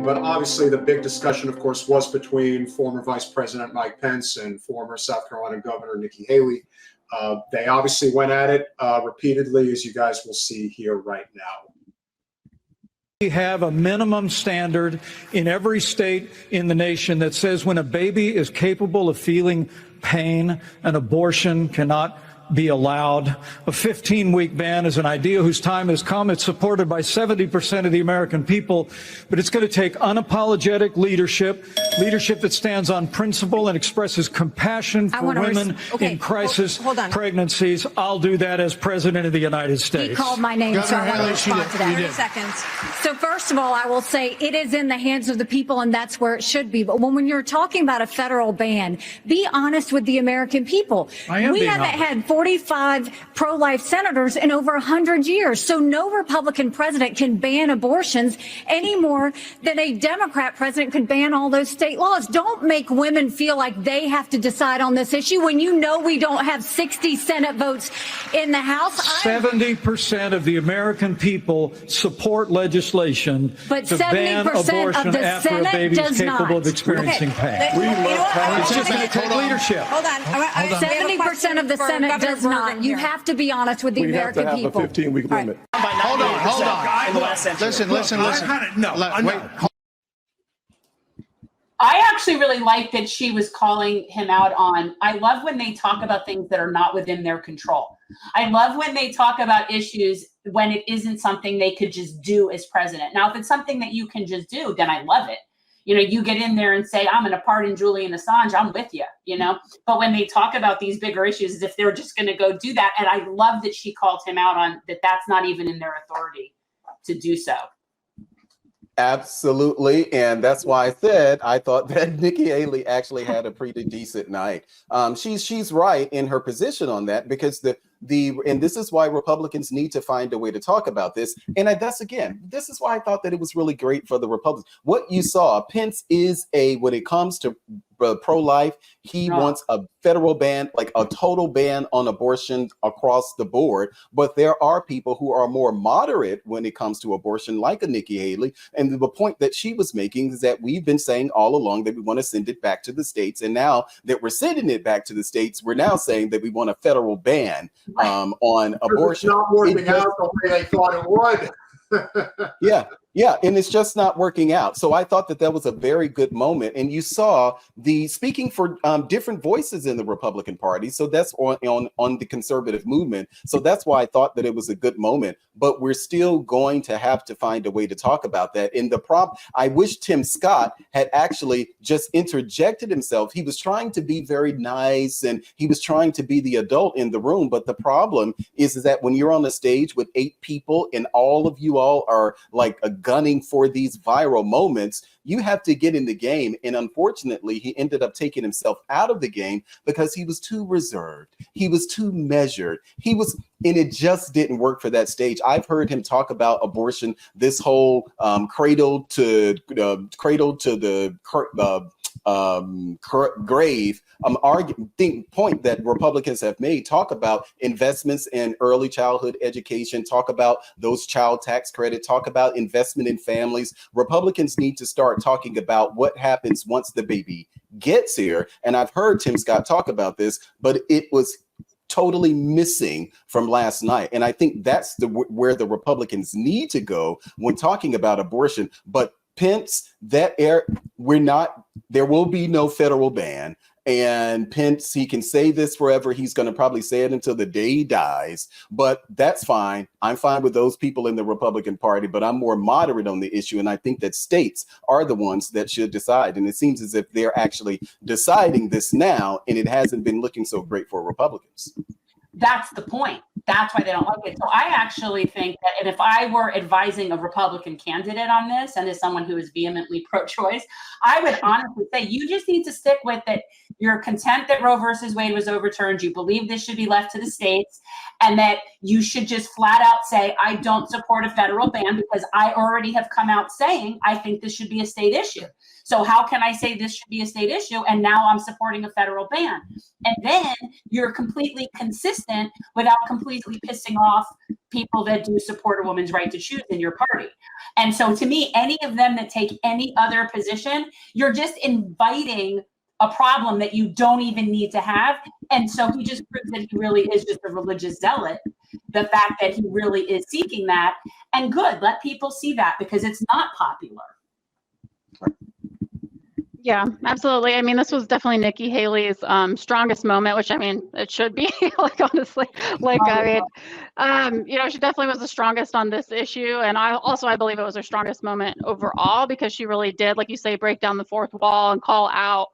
but obviously the big discussion, of course, was between former Vice President Mike Pence and former South Carolina Governor Nikki Haley. They obviously went at it repeatedly, as you guys will see here right now. We have a minimum standard in every state in the nation that says when a baby is capable of feeling pain, an abortion cannot be allowed. A 15-week ban is an idea whose time has come. It's supported by 70% of the American people, but it's going to take unapologetic leadership that stands on principle and expresses compassion for women in crisis pregnancies. I'll do that as President of the United States. He called my name, so I want to respond to that. 30 seconds. So first of all, I will say it is in the hands of the people, and that's where it should be. But when you're talking about a federal ban, be honest with the American people. We haven't had 45 pro-life senators in over 100 years. So no Republican president can ban abortions any more than a Democrat president could ban all those state laws. Don't make women feel like they have to decide on this issue when you know we don't have 60 Senate votes in the House. 70% of the American people support legislation to ban abortion after a baby is capable of experiencing pain. It's just going to take leadership. Hold on. 70% of the Senate does not. You have to be honest with the American people. We have to have a 15-week limit. Hold on. Listen. I actually really like that she was calling him out on. I love when they talk about things that are not within their control. I love when they talk about issues when it isn't something they could just do as president. Now, if it's something that you can just do, then I love it. You know, you get in there and say, I'm going to pardon Julian Assange, I'm with you, you know. But when they talk about these bigger issues, as if they're just going to go do that. And I love that she called him out on that. That's not even in their authority to do so. Absolutely. And that's why I said I thought that Nikki Haley actually had a pretty decent night. She's right in her position on that, because and this is why Republicans need to find a way to talk about this. And this is why I thought that it was really great for the Republicans. What you saw, Pence is when it comes to pro-life, he wants a federal ban, like a total ban on abortion across the board. But there are people who are more moderate when it comes to abortion, like a Nikki Haley. And the point that she was making is that we've been saying all along that we want to send it back to the states. And now that we're sending it back to the states, we're now saying that we want a federal ban on abortion. It's not working out the way they thought it would. Yeah, and it's just not working out. So I thought that was a very good moment. And you saw the speaking for different voices in the Republican Party. So that's on the conservative movement. So that's why I thought that it was a good moment. But we're still going to have to find a way to talk about that. And I wish Tim Scott had actually just interjected himself. He was trying to be very nice and he was trying to be the adult in the room. But the problem is that when you're on the stage with 8 people and all of you all are like gunning for these viral moments, you have to get in the game. And unfortunately, he ended up taking himself out of the game because he was too reserved. He was too measured. And it just didn't work for that stage. I've heard him talk about abortion, this whole cradle to the grave point that Republicans have made, talk about investments in early childhood education, talk about those child tax credit, talk about investment in families. Republicans need to start talking about what happens once the baby gets here. And I've heard Tim Scott talk about this, but it was totally missing from last night. And I think that's where the Republicans need to go when talking about abortion. But Pence, there will be no federal ban. And Pence, he can say this forever. He's going to probably say it until the day he dies, but that's fine. I'm fine with those people in the Republican Party, but I'm more moderate on the issue. And I think that states are the ones that should decide. And it seems as if they're actually deciding this now, and it hasn't been looking so great for Republicans. That's the point. That's why they don't like it. So I actually think that, and if I were advising a Republican candidate on this, and as someone who is vehemently pro-choice, I would honestly say you just need to stick with it. You're content that Roe versus Wade was overturned. You believe this should be left to the states, and that you should just flat out say, I don't support a federal ban because I already have come out saying I think this should be a state issue. So how can I say this should be a state issue and now I'm supporting a federal ban? And then you're completely consistent without completely pissing off people that do support a woman's right to choose in your party. And so to me, any of them that take any other position, you're just inviting a problem that you don't even need to have. And so he just proves that he really is just a religious zealot. The fact that he really is seeking that, and good, let people see that, because it's not popular. Yeah, absolutely. I mean, this was definitely Nikki Haley's strongest moment, which, I mean, it should be, like, honestly, like, I mean, you know, she definitely was the strongest on this issue. And I believe it was her strongest moment overall, because she really did, like you say, break down the fourth wall and call out,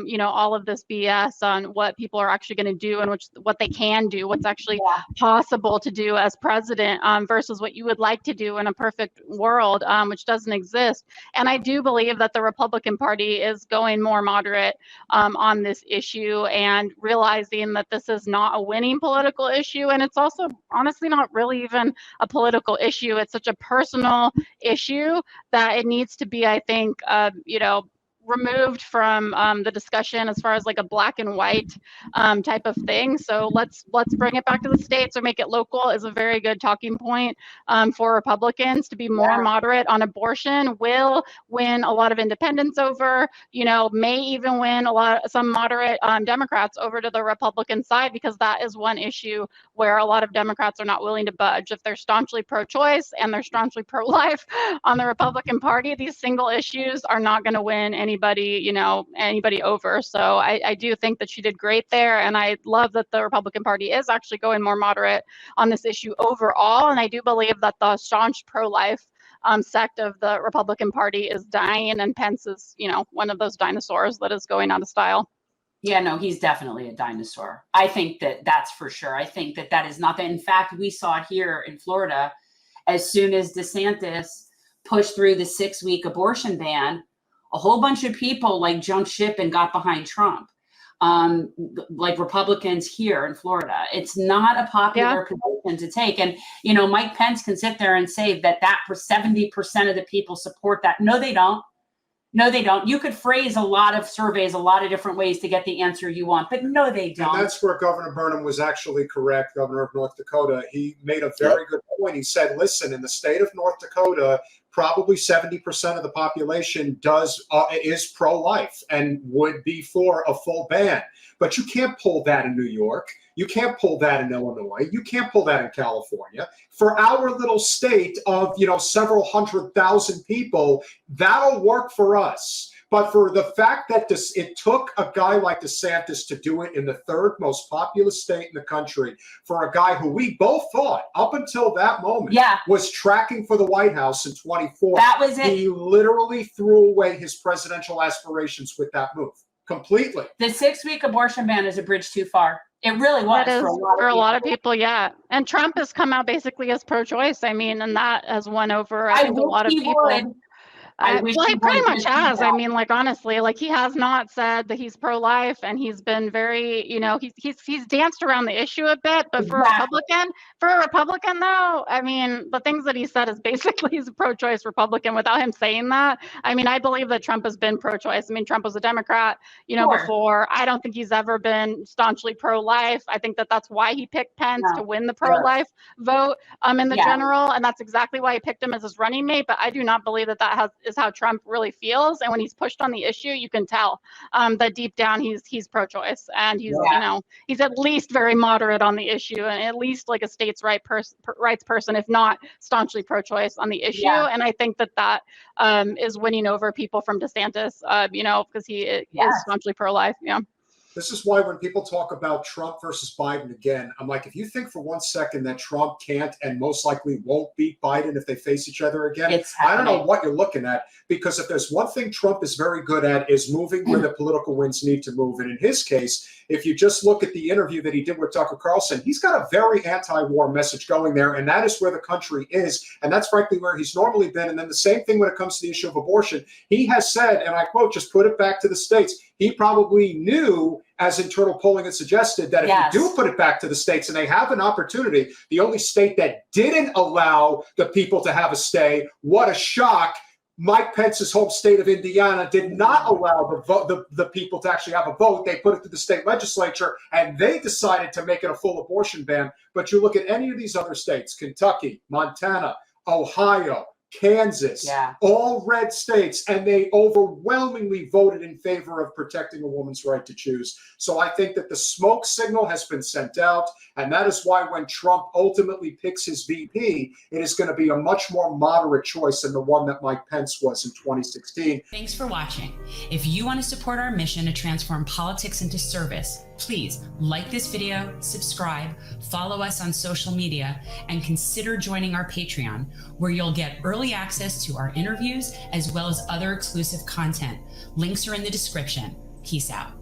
you know, all of this BS on what people are actually going to do and what they can do, what's actually possible to do as president, versus what you would like to do in a perfect world, which doesn't exist. And I do believe that the Republican Party is going more moderate on this issue, and realizing that this is not a winning political issue. And it's also honestly not really even a political issue. It's such a personal issue that it needs to be, I think, you know, removed from the discussion as far as like a black and white type of thing. So let's bring it back to the states or make it local is a very good talking point for Republicans to be more moderate on abortion. Will win a lot of independents over, you know, may even win some moderate Democrats over to the Republican side, because that is one issue where a lot of Democrats are not willing to budge. If they're staunchly pro-choice and they're staunchly pro-life on the Republican Party, these single issues are not going to win anybody over. So I do think that she did great there, and I love that the Republican Party is actually going more moderate on this issue overall. And I do believe that the staunch pro-life sect of the Republican Party is dying, and Pence is, you know, one of those dinosaurs that is going out of style. Yeah, no, he's definitely a dinosaur. I think that's for sure. I think that is not that. In fact, we saw it here in Florida. As soon as DeSantis pushed through the 6-week abortion ban, a whole bunch of people like jumped ship and got behind Trump, like Republicans here in Florida. It's not a popular position to take. And, you know, Mike Pence can sit there and say that 70% of the people support that. No, they don't. No, they don't. You could phrase a lot of surveys a lot of different ways to get the answer you want, but no, they don't. And that's where Governor Burnham was actually correct, Governor of North Dakota. He made a very good point. He said, listen, in the state of North Dakota, probably 70% of the population is pro-life and would be for a full ban. But you can't pull that in New York. You can't pull that in Illinois. You can't pull that in California. For our little state of, you know, several 100,000 people, that'll work for us. But for the fact that it took a guy like DeSantis to do it in the third most populous state in the country, for a guy who we both thought up until that moment was tracking for the White House in 24. That was it. He literally threw away his presidential aspirations with that move completely. The 6-week abortion ban is a bridge too far. It really was for a lot of people, yeah. And Trump has come out basically as pro-choice. I mean, and that has won over, I think, a lot of people. Well, he pretty much has. I mean, like, honestly, like, he has not said that he's pro-life, and he's been very, you know, he's danced around the issue a bit. But for a Republican, though, I mean, the things that he said is basically he's a pro-choice Republican without him saying that. I mean, I believe that Trump has been pro-choice. I mean, Trump was a Democrat, you know, before. I don't think he's ever been staunchly pro-life. I think that's why he picked Pence to win the pro-life vote in the general, and that's exactly why he picked him as his running mate. But I do not believe that is how Trump really feels. And when he's pushed on the issue, you can tell that deep down he's pro-choice, and he's you know, he's at least very moderate on the issue, and at least like a states' rights person, if not staunchly pro-choice on the issue. And I think that is winning over people from DeSantis, you know, because he is staunchly pro-life. Yeah. This is why when people talk about Trump versus Biden again, I'm like, if you think for one second that Trump can't and most likely won't beat Biden if they face each other again, I don't know what you're looking at. Because if there's one thing Trump is very good at, is moving where the political winds need to move. And in his case, if you just look at the interview that he did with Tucker Carlson, he's got a very anti-war message going there. And that is where the country is. And that's frankly where he's normally been. And then the same thing when it comes to the issue of abortion. He has said, and I quote, just put it back to the states. He probably knew, as internal polling had suggested, that if you do put it back to the states and they have an opportunity, the only state that didn't allow the people to have a stay, what a shock, Mike Pence's home state of Indiana did not allow the people to actually have a vote. They put it to the state legislature, and they decided to make it a full abortion ban. But you look at any of these other states, Kentucky, Montana, Ohio, Kansas, all red states, and they overwhelmingly voted in favor of protecting a woman's right to choose. So I think that the smoke signal has been sent out, and that is why when Trump ultimately picks his VP, it is going to be a much more moderate choice than the one that Mike Pence was in 2016. Thanks for watching. If you want to support our mission to transform politics into service, please like this video, subscribe, follow us on social media, and consider joining our Patreon, where you'll get early access to our interviews as well as other exclusive content. Links are in the description. Peace out.